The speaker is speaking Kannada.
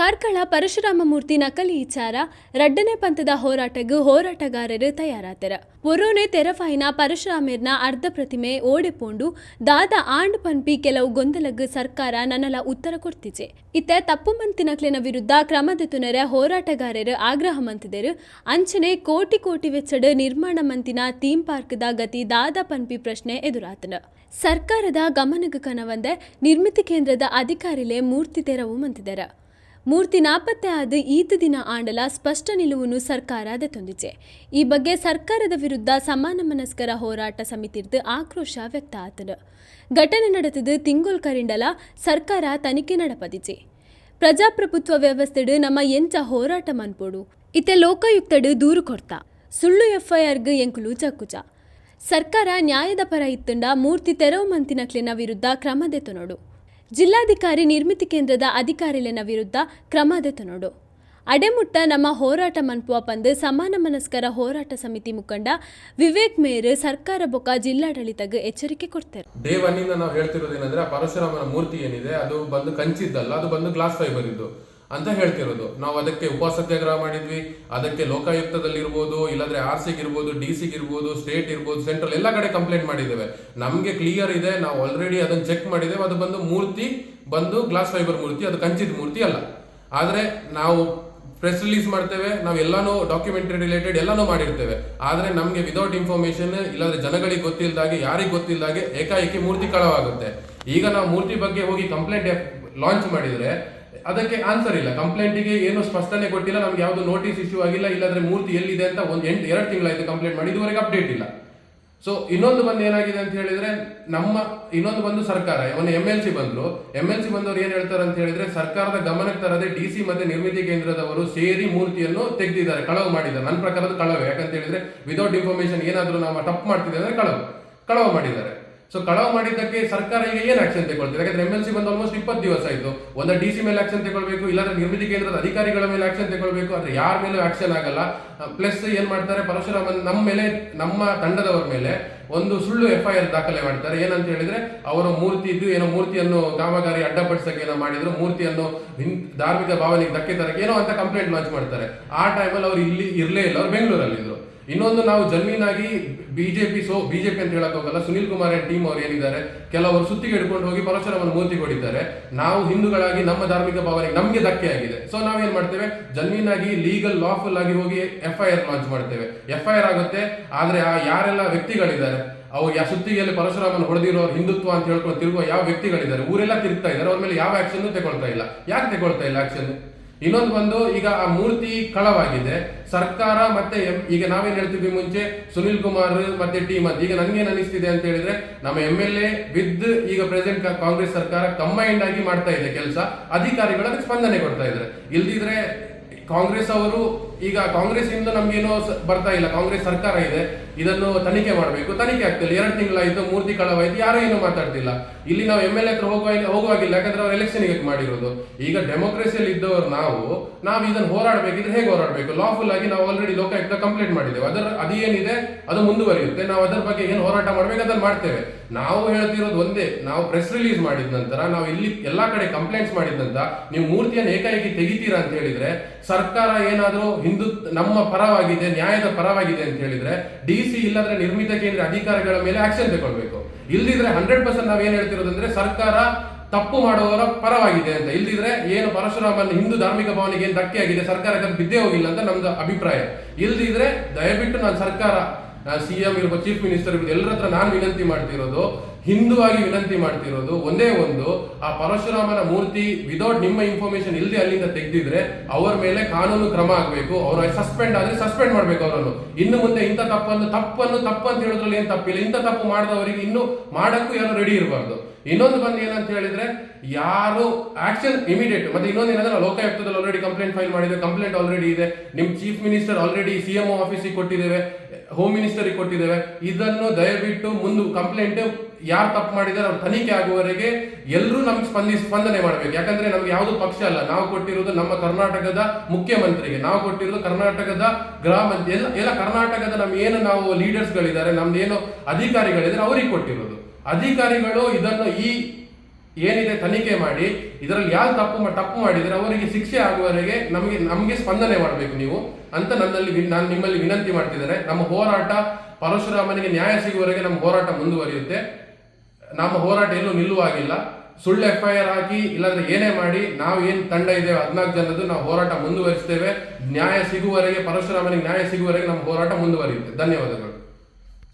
ಕಾರ್ಕಳ ಪರಶುರಾಮ ಮೂರ್ತಿ ನಕಲಿ ವಿಚಾರ ರಡ್ಡನೇ ಪಂಥದ ಹೋರಾಟಗೂ ಹೋರಾಟಗಾರರು ತಯಾರಾತರ ಒರೋನೆ ತೆರಫಾಯಿನ ಪರಶುರಾಮೇರ್ನ ಅರ್ಧ ಪ್ರತಿಮೆ ಓಡೆಪೋಂಡು ದಾದ ಆಂಡ್ ಪನ್ಪಿ ಕೆಲವು ಗೊಂದಲಗ್ ಸರ್ಕಾರ ನನ್ನಲ ಉತ್ತರ ಕೊಡ್ತಿಜೆ ಇತ್ತೆ ತಪ್ಪು ಮಂತಿನಕ್ಲಿನ ವಿರುದ್ಧ ಕ್ರಮದೆತುನರ ಹೋರಾಟಗಾರರು ಆಗ್ರಹ ಮಂತಿದರು ಅಂಚನೆ ಕೋಟಿ ಕೋಟಿ ವೆಚ್ಚಡ್ ನಿರ್ಮಾಣ ಮಂತಿನ ಥೀಮ್ ಪಾರ್ಕ್ದ ಗತಿ ದಾದ ಪನ್ಪಿ ಪ್ರಶ್ನೆ ಎದುರಾತನ ಸರ್ಕಾರದ ಗಮನಕ್ಕೆ ಕನವಂದೆ ನಿರ್ಮಿತಿ ಕೇಂದ್ರದ ಅಧಿಕಾರಿಲೆ ಮೂರ್ತಿ ತೆರವು ಮಂತಿದರ ಮೂರ್ತಿ ನಾಪತ್ತೆ ಆದ ಈತ ದಿನ ಆಂಡಲ ಸ್ಪಷ್ಟ ನಿಲುವನ್ನು ಸರ್ಕಾರ ದೆತೊಂದಿಚೆ ಈ ಬಗ್ಗೆ ಸರ್ಕಾರದ ವಿರುದ್ಧ ಸಮಾನ ಮನಸ್ಕರ ಹೋರಾಟ ಸಮಿತಿರ್ದು ಆಕ್ರೋಶ ವ್ಯಕ್ತ ಆತನ ಘಟನೆ ನಡೆತದು ತಿಂಗೋಲ್ ಕರಿಂಡಲ ಸರ್ಕಾರ ತನಿಖೆ ನಡಪದಿಚೆ ಪ್ರಜಾಪ್ರಭುತ್ವ ವ್ಯವಸ್ಥೆಡ್ ನಮ್ಮ ಎಂಚ ಹೋರಾಟ ಮನ್ಪೋಡು ಇತ್ತೆ ಲೋಕಾಯುಕ್ತಡ್ ದೂರು ಕೊಡ್ತಾ ಸುಳ್ಳು ಎಫ್ಐಆರ್ಗ್ ಎಂಕುಲು ಚಕ್ಕುಚ ಸರ್ಕಾರ ನ್ಯಾಯದ ಪರ ಇತ್ತಂಡ ಮೂರ್ತಿ ತೆರವು ಮಂತಿನಕ್ಲಿನ ವಿರುದ್ಧ ಕ್ರಮದೆತೊನೋಡು ಜಿಲ್ಲಾಧಿಕಾರಿ ನಿರ್ಮಿತಿ ಕೇಂದ್ರದ ಅಧಿಕಾರಿಲೆನ ವಿರುದ್ಧ ಕ್ರಮದೆತೊನೋಡು ಅಡೆಮುಟ್ಟ ನಮ್ಮ ಹೋರಾಟ ಮನ್ಪುವ ಪಂದು ಸಮಾನ ಮನಸ್ಕರ ಹೋರಾಟ ಸಮಿತಿ ಮುಖಂಡ ವಿವೇಕ್ ಮೇರ್ ಸರ್ಕಾರ ಬೊಕ್ಕ ಜಿಲ್ಲಾಡಳಿತಗೆ ಎಚ್ಚರಿಕೆ ಕೊಡ್ತಾರೆ. ಡೇ ಒನ್ ಇಂದ ನಾವು ಹೇಳ್ತಿರೋದೇನಂದ್ರೆ ಆ ಪರಶುರಾಮನ ಮೂರ್ತಿ ಏನಿದೆ ಅದು ಬಂದು ಕಂಚಿದ್ದಲ್ಲ, ಅದು ಬಂದು ಗ್ಲಾಸ್ ಫೈಬರ್ ಇದ್ದು ಅಂತ ಹೇಳ್ತಿರೋದು. ನಾವು ಅದಕ್ಕೆ ಉಪಸತ್ಯಾಗ್ರಹ ಮಾಡಿದ್ವಿ, ಅದಕ್ಕೆ ಲೋಕಾಯುಕ್ತದಲ್ಲಿರ್ಬೋದು, ಇಲ್ಲಾಂದ್ರೆ RC ಇರ್ಬೋದು, DC ಇರ್ಬೋದು, ಸ್ಟೇಟ್ ಇರ್ಬೋದು, ಸೆಂಟ್ರಲ್ ಎಲ್ಲ ಕಡೆ ಕಂಪ್ಲೇಂಟ್ ಮಾಡಿದ್ದೇವೆ. ನಮ್ಗೆ ಕ್ಲಿಯರ್ ಇದೆ, ನಾವು ಆಲ್ರೆಡಿ ಅದನ್ನ ಚೆಕ್ ಮಾಡಿದ್ದೇವೆ. ಅದು ಬಂದು ಮೂರ್ತಿ ಬಂದು ಗ್ಲಾಸ್ ಫೈಬರ್ ಮೂರ್ತಿ, ಅದು ಕಂಚಿದ ಮೂರ್ತಿ ಅಲ್ಲ. ಆದ್ರೆ ನಾವು ಪ್ರೆಸ್ ರಿಲೀಸ್ ಮಾಡ್ತೇವೆ, ನಾವು ಎಲ್ಲಾನು ಡಾಕ್ಯುಮೆಂಟರಿ ರಿಲೇಟೆಡ್ ಎಲ್ಲಾನು ಮಾಡಿರ್ತೇವೆ. ಆದ್ರೆ ನಮ್ಗೆ ವಿದೌಟ್ ಇನ್ಫಾರ್ಮೇಶನ್, ಇಲ್ಲಾಂದ್ರೆ ಜನಗಳಿಗೆ ಗೊತ್ತಿಲ್ಲದಾಗೆ, ಯಾರಿಗೆ ಗೊತ್ತಿಲ್ಲದಾಗೆ ಏಕಾಏಕಿ ಮೂರ್ತಿ ಕಳವಾಗುತ್ತೆ. ಈಗ ನಾವು ಮೂರ್ತಿ ಬಗ್ಗೆ ಹೋಗಿ ಕಂಪ್ಲೇಂಟ್ ಲಾಂಚ್ ಮಾಡಿದ್ರೆ ಅದಕ್ಕೆ ಆನ್ಸರ್ ಇಲ್ಲ, ಕಂಪ್ಲೇಂಟಿಗೆ ಏನು ಸ್ಪಷ್ಟನೆ ಕೊಟ್ಟಿಲ್ಲ, ನಮ್ಗೆ ಯಾವ್ದು ನೋಟಿಸ್ ಇಶ್ಯೂ ಆಗಿಲ್ಲ, ಇಲ್ಲಾಂದ್ರೆ ಮೂರ್ತಿ ಎಲ್ಲಿದೆ ಅಂತ 2 ತಿಂಗಳಾಯ್ತು ಕಂಪ್ಲೇಂಟ್ ಮಾಡಿ, ಇದುವರೆಗೆ ಅಪ್ಡೇಟ್ ಇಲ್ಲ. ಸೊ ಇನ್ನೊಂದು ಬಂದು ಏನಾಗಿದೆ ಅಂತ ಹೇಳಿದ್ರೆ, ಇನ್ನೊಂದು ಬಂದು ಸರ್ಕಾರ ಒಂದು MLC ಬಂದ್ರು. MLC ಬಂದವರು ಏನ್ ಹೇಳ್ತಾರೆ ಅಂತ ಹೇಳಿದ್ರೆ, ಸರ್ಕಾರದ ಗಮನಕ್ಕೆ ತರದೆ DC ಮತ್ತೆ ನಿರ್ಮಿತಿ ಕೇಂದ್ರದವರು ಸೇರಿ ಮೂರ್ತಿಯನ್ನು ತೆಗೆದಿದ್ದಾರೆ, ಕಳವು ಮಾಡಿದ್ದಾರೆ. ನನ್ನ ಪ್ರಕಾರದ ಕಳವೆ, ಯಾಕಂತ ಹೇಳಿದ್ರೆ ವಿದೌಟ್ ಇನ್ಫಾರ್ಮೇಶನ್ ಏನಾದ್ರು ನಾವು ತಪ್ಪು ಮಾಡ್ತಿದ್ದೆ ಅಂದ್ರೆ ಕಳವು ಮಾಡಿದ್ದಾರೆ. ಸೊ ಕಳವು ಮಾಡಿದ್ದಕ್ಕೆ ಸರ್ಕಾರ ಈಗ ಏನ್ ಆಕ್ಷನ್ ತಗೊಳ್ತಾರೆ? ಯಾಕಂದ್ರೆ MLC ಬಂದು ಆಲ್ಮೋಸ್ಟ್ 20 ದಿವಸ ಆಯ್ತು. ಒಂದು DC ಮೇಲೆ ಆಕ್ಷನ್ ತಗೊಳ್ಬೇಕು, ಇಲ್ಲಾಂದ್ರೆ ನಿರ್ಮಿತಿ ಕೇಂದ್ರದ ಅಧಿಕಾರಿಗಳ ಮೇಲೆ ಆಕ್ಷನ್ ತಗೊಳ್ಬೇಕು, ಆದ್ರೆ ಯಾರ ಮೇಲೂ ಆಕ್ಷನ್ ಆಗಲ್ಲ. ಪ್ಲಸ್ ಏನ್ ಮಾಡ್ತಾರೆ, ಪರಶುರಾಮನ್ ನಮ್ಮ ತಂಡದವರ ಮೇಲೆ ಒಂದು ಸುಳ್ಳು FIR ದಾಖಲೆ ಮಾಡ್ತಾರೆ. ಏನಂತ ಹೇಳಿದ್ರೆ, ಅವರ ಮೂರ್ತಿ ಇದ್ದು ಏನೋ ಮೂರ್ತಿಯನ್ನು ಕಾಮಗಾರಿ ಅಡ್ಡಪಡಿಸಕ್ಕೆ ಏನೋ ಮಾಡಿದ್ರು, ಮೂರ್ತಿಯನ್ನು ಧಾರ್ಮಿಕ ಭಾವನೆಗೆ ಧಕ್ಕೆ ತರಕ್ಕೆ ಏನೋ ಅಂತ ಕಂಪ್ಲೇಂಟ್ ಲಾಂಚ್ ಮಾಡ್ತಾರೆ. ಆ ಟೈಮಲ್ಲಿ ಅವ್ರು ಇಲ್ಲಿ ಇರ್ಲೇ ಇಲ್ಲ, ಅವ್ರು ಬೆಂಗಳೂರಲ್ಲಿ ಇದ್ರು. ಇನ್ನೊಂದು, ನಾವು ಜನ್ಮೀನಾಗಿ ಬಿಜೆಪಿ ಅಂತ ಹೇಳಕ್ ಹೋಗಲ್ಲ, ಸುನಿಲ್ ಕುಮಾರ್ ಅಂಡ್ ಟೀಮ್ ಅವ್ರು ಏನಿದ್ದಾರೆ, ಕೆಲವರು ಸುತ್ತಿಗೆ ಹಿಡ್ಕೊಂಡು ಹೋಗಿ ಪರಶುರಾಮನ ಮೂರ್ತಿ ಹೊಡಿತಾರೆ. ನಾವು ಹಿಂದೂಗಳಾಗಿ ನಮ್ಮ ಧಾರ್ಮಿಕ ಭಾವನೆಗೆ ನಮ್ಗೆ ಧಕ್ಕೆ ಆಗಿದೆ. ಸೊ ನಾವೇನ್ ಮಾಡ್ತೇವೆ, ಜನ್ಮೀನಾಗಿ ಲೀಗಲ್ ಲಾಫುಲ್ ಆಗಿ ಹೋಗಿ FIR ಲಾಂಚ್ ಮಾಡ್ತೇವೆ. FIR ಆಗುತ್ತೆ. ಆದ್ರೆ ಆ ಯಾರೆಲ್ಲ ವ್ಯಕ್ತಿಗಳಿದ್ದಾರೆ, ಅವ್ರು ಸುತ್ತಿಗೆಯಲ್ಲಿ ಪರಶುರಾಮನ ಹೊಡೆದಿರೋರು ಹಿಂದುತ್ವ ಅಂತ ಹೇಳ್ಕೊಂಡು ತಿರುಗುವ ಯಾವ ವ್ಯಕ್ತಿಗಳಿದ್ದಾರೆ, ಊರೆಲ್ಲ ತಿರುಗ್ತಾ ಇದ್ದಾರೆ, ಅವ್ರ ಮೇಲೆ ಯಾವ ಆಕ್ಷನ್ ತಗೊಳ್ತಾ ಇಲ್ಲ. ಯಾಕೆ ತಗೊಳ್ತಾ ಇಲ್ಲ ಆಕ್ಷನ್? ಇನ್ನೊಂದು ಬಂದು, ಈಗ ಆ ಮೂರ್ತಿ ಕಳವಾಗಿದೆ, ಸರ್ಕಾರ ಮತ್ತೆ ಈಗ ನಾವೇನ್ ಹೇಳ್ತಿದ್ವಿ ಮುಂಚೆ, ಸುನಿಲ್ ಕುಮಾರ್ ಮತ್ತೆ ಟೀಮ್ ಅಂತ. ಈಗ ನನ್ಗೇನ್ ಅನಿಸ್ತಿದೆ ಅಂತ ಹೇಳಿದ್ರೆ, ನಮ್ಮ MLA ವಿತ್ ಈಗ ಪ್ರೆಸೆಂಟ್ ಕಾಂಗ್ರೆಸ್ ಸರ್ಕಾರ ಕಂಬೈಂಡ್ ಆಗಿ ಮಾಡ್ತಾ ಇದೆ ಕೆಲಸ, ಅಧಿಕಾರಿಗಳು ಅದಕ್ಕೆ ಸ್ಪಂದನೆ ಕೊಡ್ತಾ ಇದ್ದಾರೆ. ಇಲ್ದಿದ್ರೆ ಕಾಂಗ್ರೆಸ್ ಅವರು, ಈಗ ಕಾಂಗ್ರೆಸ್ ಇಂದ ನಮ್ಗೇನೋ ಬರ್ತಾ ಇಲ್ಲ, ಕಾಂಗ್ರೆಸ್ ಸರ್ಕಾರ ಇದೆ, ಇದನ್ನು ತನಿಖೆ ಮಾಡಬೇಕು, ತನಿಖೆ ಆಗ್ತಿಲ್ಲ. 2 ತಿಂಗಳಾಯ್ತು, ಮೂರ್ತಿ ಕಳವಾಯ್ತು, ಯಾರು ಏನು ಮಾತಾಡ್ತಿಲ್ಲ. ಇಲ್ಲಿ ನಾವು MLA ಹತ್ರ ಹೋಗುವಾಗಿಲ್ಲ, ಯಾಕಂದ್ರೆ ಅವ್ರು ಎಲೆಕ್ಷನ್ ಮಾಡಿರೋದು. ಈಗ ಡೆಮೋಕ್ರಸಿಯಲ್ಲಿ ಇದ್ದವರು ನಾವು ಇದನ್ನು ಹೋರಾಡಬೇಕಿದ್ರೆ ಹೇಗೆ ಹೋರಾಡಬೇಕು? ಲಾಫುಲ್ ಆಗಿ ನಾವು ಆಲ್ರೆಡಿ ಲೋಕಾಯುಕ್ತ ಕಂಪ್ಲೇಂಟ್ ಮಾಡಿದ್ದೇವೆ. ಅದೇನಿದೆ ಅದು ಮುಂದುವರಿಯುತ್ತೆ. ನಾವು ಅದರ ಬಗ್ಗೆ ಏನು ಹೋರಾಟ ಮಾಡ್ಬೇಕು ಅದನ್ನು ಮಾಡ್ತೇವೆ. ನಾವು ಹೇಳ್ತಿರೋದು ಒಂದೇ, ನಾವು ಪ್ರೆಸ್ ರಿಲೀಸ್ ಮಾಡಿದ ನಂತರ, ನಾವು ಇಲ್ಲಿ ಎಲ್ಲಾ ಕಡೆ ಕಂಪ್ಲೇಂಟ್ಸ್ ಮಾಡಿದ ನಂತರ, ನೀವು ಮೂರ್ತಿಯನ್ನು ಏಕಾಏಕಿ ತೆಗಿತೀರಾ ಅಂತ ಹೇಳಿದ್ರೆ, ಸರ್ಕಾರ ಏನಾದ್ರೂ ನಮ್ಮ ಪರವಾಗಿದೆ, ನ್ಯಾಯದ ಪರವಾಗಿದೆ ಅಂತ ಹೇಳಿದ್ರೆ, DC ಇಲ್ಲಾಂದ್ರೆ ನಿರ್ಮಿತ ಕೇಂದ್ರ ಅಧಿಕಾರಿಗಳ ಮೇಲೆ ಆಕ್ಷನ್ ತಗೊಳ್ಬೇಕು. ಇಲ್ದಿದ್ರೆ 100% ನಾವೇನ್ ಹೇಳ್ತಿರೋದಂದ್ರೆ, ಸರ್ಕಾರ ತಪ್ಪು ಮಾಡುವವರ ಪರವಾಗಿದೆ ಅಂತ. ಇಲ್ದಿದ್ರೆ ಏನು ಪರಶುರಾಮನ್ ಹಿಂದೂ ಧಾರ್ಮಿಕ ಭಾವನೆಗೆ ಏನು ಧಕ್ಕೆ ಆಗಿದೆ, ಸರ್ಕಾರಕ್ಕೆ ಅದು ಬಿದ್ದೇ ಹೋಗಿಲ್ಲ ಅಂತ ನಮ್ದು ಅಭಿಪ್ರಾಯ. ಇಲ್ದಿದ್ರೆ ದಯವಿಟ್ಟು ನಾನು ಸರ್ಕಾರ, CM ಇರ್ಬೋದು, ಚೀಫ್ ಮಿನಿಸ್ಟರ್ ಇರ್ಬೋದು, ಎಲ್ಲರ ಹತ್ರ ನಾನು ವಿನಂತಿ ಮಾಡ್ತಿರೋದು, ಹಿಂದೂ ಆಗಿ ವಿನಂತಿ ಮಾಡ್ತಿರೋದು ಒಂದೇ ಒಂದು, ಆ ಪರಶುರಾಮನ ಮೂರ್ತಿ ವಿದೌಟ್ ನಿಮ್ಮ ಇನ್ಫಾರ್ಮೇಶನ್ ಇಲ್ಲದೆ ಅಲ್ಲಿಂದ ತೆಗೆದಿದ್ರೆ ಅವರ ಮೇಲೆ ಕಾನೂನು ಕ್ರಮ ಆಗಬೇಕು. ಅವರ ಸಸ್ಪೆಂಡ್ ಆದ್ರೆ ಸಸ್ಪೆಂಡ್ ಮಾಡ್ಬೇಕು ಅವರನ್ನು. ಇನ್ನು ಮುಂದೆ ಇಂಥ ತಪ್ಪು ಅಂತ ಹೇಳೋದ್ರಲ್ಲಿ ಏನ್ ತಪ್ಪಿಲ್ಲ. ಇಂಥ ತಪ್ಪು ಮಾಡಿದವರಿಗೆ ಇನ್ನು ಮಾಡಕ್ಕೂ ಯಾರು ರೆಡಿ ಇರಬಾರ್ದು. ಇನ್ನೊಂದು ಬಂದು ಏನಂತ ಹೇಳಿದ್ರೆ, ಯಾರು ಆಕ್ಷನ್ ಇಮಿಡಿಯೇಟ್. ಮತ್ತೆ ಇನ್ನೊಂದು ಏನಂದ್ರೆ, ಲೋಕಾಯುಕ್ತದಲ್ಲಿ ಆಲ್ರೆಡಿ ಕಂಪ್ಲೇಂಟ್ ಫೈಲ್ ಮಾಡಿದೆ, ಕಂಪ್ಲೇಂಟ್ ಆಲ್ರೆಡಿ ಇದೆ. ನಿಮ್ ಚೀಫ್ ಮಿನಿಸ್ಟರ್ ಆಲ್ರೆಡಿ CMO ಆಫೀಸಿಗೆ ಕೊಟ್ಟಿದ್ದೇವೆ, ಹೋಮ್ ಮಿನಿಸ್ಟರಿಗೆ ಕೊಟ್ಟಿದ್ದೇವೆ. ಇದನ್ನು ದಯವಿಟ್ಟು ಕಂಪ್ಲೇಂಟ್ ಯಾರು ತಪ್ಪು ಮಾಡಿದ್ದಾರೆ ಅವ್ರು ತನಿಖೆ ಆಗುವವರೆಗೆ ಎಲ್ಲರೂ ನಮ್ಗೆ ಸ್ಪಂದನೆ ಮಾಡಬೇಕು. ಯಾಕಂದ್ರೆ ನಮ್ಗೆ ಯಾವುದು ಪಕ್ಷ ಅಲ್ಲ, ನಾವು ಕೊಟ್ಟಿರೋದು ನಮ್ಮ ಕರ್ನಾಟಕದ ಮುಖ್ಯಮಂತ್ರಿಗೆ, ನಾವು ಕೊಟ್ಟಿರೋದು ಕರ್ನಾಟಕದ ಗೃಹ ಮಂತ್ರಿ, ಎಲ್ಲ ಕರ್ನಾಟಕದ ನಾವು ಲೀಡರ್ಸ್ಗಳಿದ್ದಾರೆ, ನಮ್ದೇನೋ ಅಧಿಕಾರಿಗಳಿದ್ದಾರೆ, ಅವ್ರಿಗೆ ಕೊಟ್ಟಿರೋದು. ಅಧಿಕಾರಿಗಳು ಇದನ್ನು ಈ ಏನಿದೆ ತನಿಖೆ ಮಾಡಿ ಇದರಲ್ಲಿ ಯಾರು ತಪ್ಪು ಮಾಡಿದರೆ ಅವರಿಗೆ ಶಿಕ್ಷೆ ಆಗುವವರೆಗೆ ನಮಗೆ ಸ್ಪಂದನೆ ಮಾಡಬೇಕು ನೀವು ಅಂತ ನಾನು ನಿಮ್ಮಲ್ಲಿ ವಿನಂತಿ ಮಾಡ್ತಿದ್ದೇನೆ. ನಮ್ಮ ಹೋರಾಟ ಪರಶುರಾಮನಿಗೆ ನ್ಯಾಯ ಸಿಗುವವರೆಗೆ ನಮ್ಮ ಹೋರಾಟ ಮುಂದುವರಿಯುತ್ತೆ. ನಮ್ಮ ಹೋರಾಟ ಎಲ್ಲೂ ನಿಲ್ಲುವಾಗಿಲ್ಲ. ಸುಳ್ಳು FIR ಹಾಕಿ ಇಲ್ಲಾಂದ್ರೆ ಏನೇ ಮಾಡಿ ನಾವು ಏನ್ ತಂಡ ಇದ್ದೇವೆ 14 ಜನದ್ದು ನಾವು ಹೋರಾಟ ಮುಂದುವರಿಸ್ತೇವೆ. ನ್ಯಾಯ ಸಿಗುವವರೆಗೆ, ಪರಶುರಾಮನಿಗೆ ನ್ಯಾಯ ಸಿಗುವವರೆಗೆ ನಮ್ಮ ಹೋರಾಟ ಮುಂದುವರಿಯುತ್ತೆ. ಧನ್ಯವಾದಗಳು.